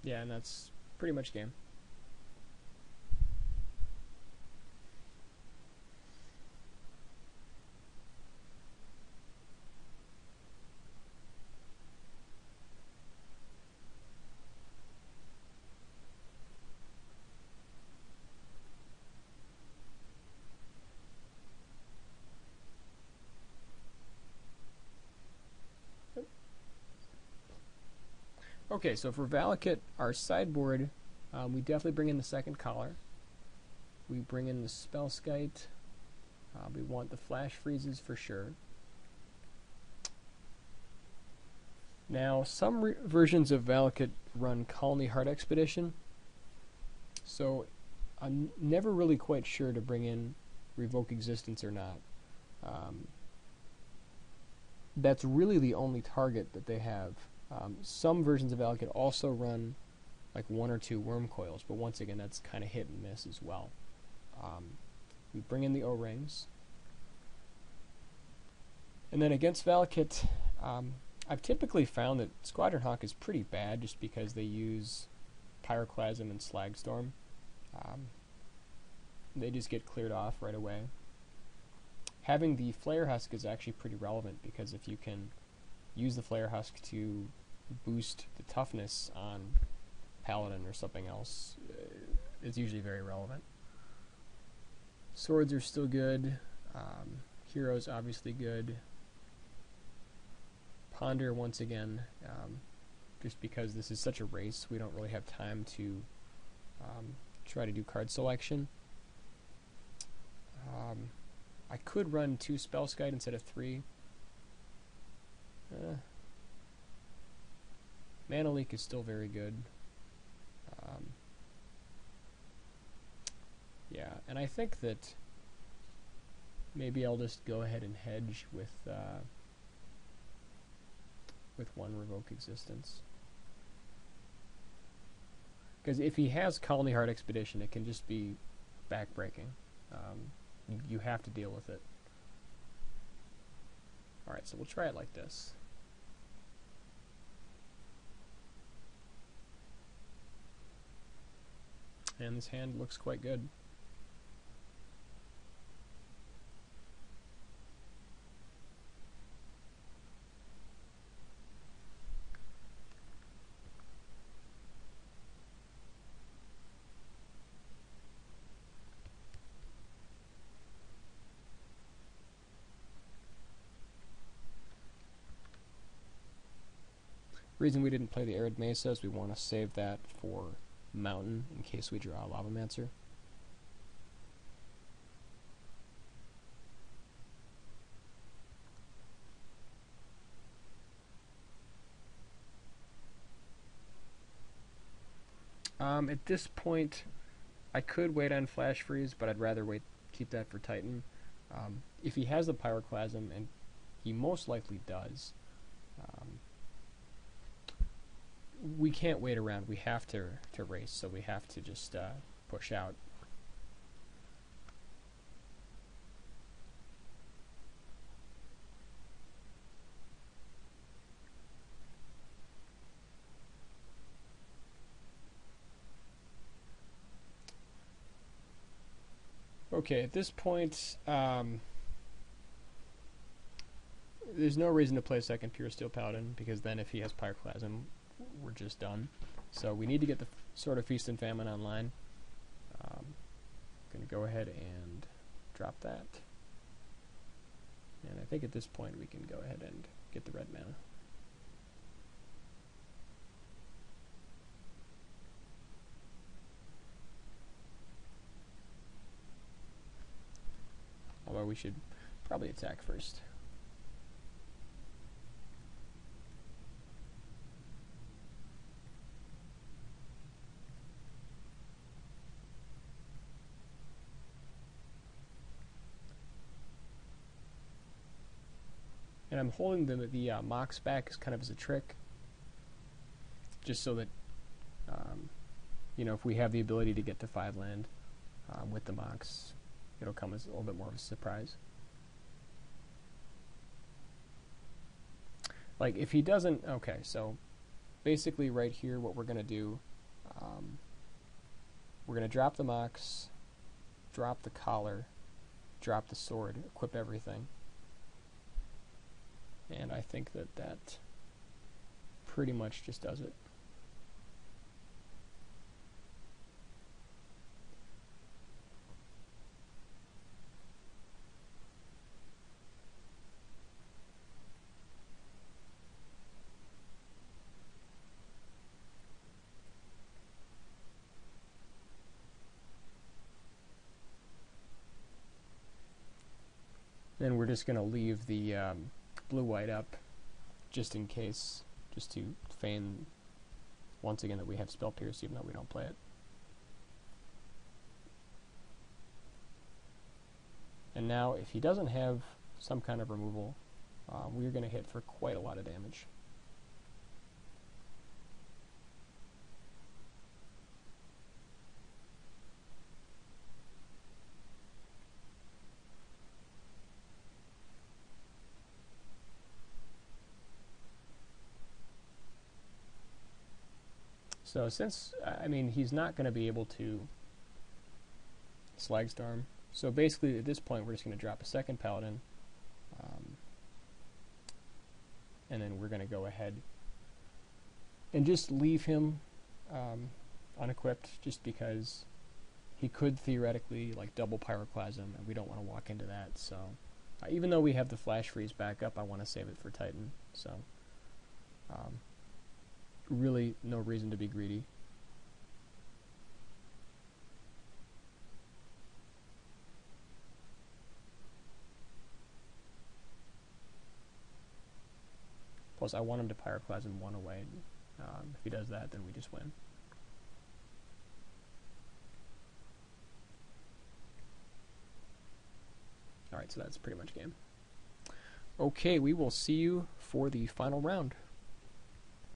Yeah, and that's pretty much game. Okay, so for Valakut, our sideboard, we definitely bring in the second collar. We bring in the Spellskite. We want the flash freezes for sure. Now, some versions of Valakut run Colony Heart Expedition, so I'm never really quite sure to bring in Revoke Existence or not. That's really the only target that they have. Some versions of Valakut also run like 1 or 2 worm coils, but once again, that's kind of hit and miss as well. We bring in the O-rings. And then against Valakut, I've typically found that Squadron Hawk is pretty bad just because they use Pyroclasm and Slagstorm. They just get cleared off right away. Having the Flare Husk is actually pretty relevant because if you can use the Flare Husk to boost the toughness on Paladin or something else, it's usually very relevant. Swords are still good. Heroes obviously good. Ponder once again, just because this is such a race, we don't really have time to try to do card selection. I could run 2 Spellskite instead of 3. Mana Leak is still very good. Yeah, and I think that maybe I'll just go ahead and hedge with 1 Revoke Existence. Because if he has Colony Heart Expedition, it can just be backbreaking. You have to deal with it. Alright, so we'll try it like this. And this hand looks quite good. Reason we didn't play the Arid Mesa is we want to save that for Mountain in case we draw a Lavamancer. At this point, I could wait on Flash Freeze, but I'd rather keep that for Titan. If he has the Pyroclasm, and he most likely does, we can't wait around. We have to race, so we have to just push out. Okay, at this point, there's no reason to play a second Puresteel Paladin, because then if he has Pyroclasm, we're just done. So we need to get the Sword of Feast and Famine online. Going to go ahead and drop that. And I think at this point we can go ahead and get the red mana. Although we should probably attack first. And I'm holding the Mox back as kind of as a trick, just so that if we have the ability to get to 5 land with the Mox, it'll come as a little bit more of a surprise. Like if he doesn't, okay, so basically right here what we're going to do We're going to drop the Mox, drop the collar, drop the sword, equip everything. And I think that that pretty much just does it. Then we're just going to leave the blue-white up just in case, just to feign once again that we have Spell Pierce even though we don't play it. And now if he doesn't have some kind of removal, we're going to hit for quite a lot of damage. So since, I mean, he's not going to be able to Slagstorm, so basically at this point we're just going to drop a second Paladin, and then we're going to go ahead and just leave him unequipped, just because he could theoretically like double Pyroclasm, and we don't want to walk into that. So even though we have the Flash Freeze back up, I want to save it for Titan. So really no reason to be greedy. Plus I want him to Pyroclasm one away. If he does that, then we just win. Alright, so that's pretty much game. Okay, we will see you for the final round.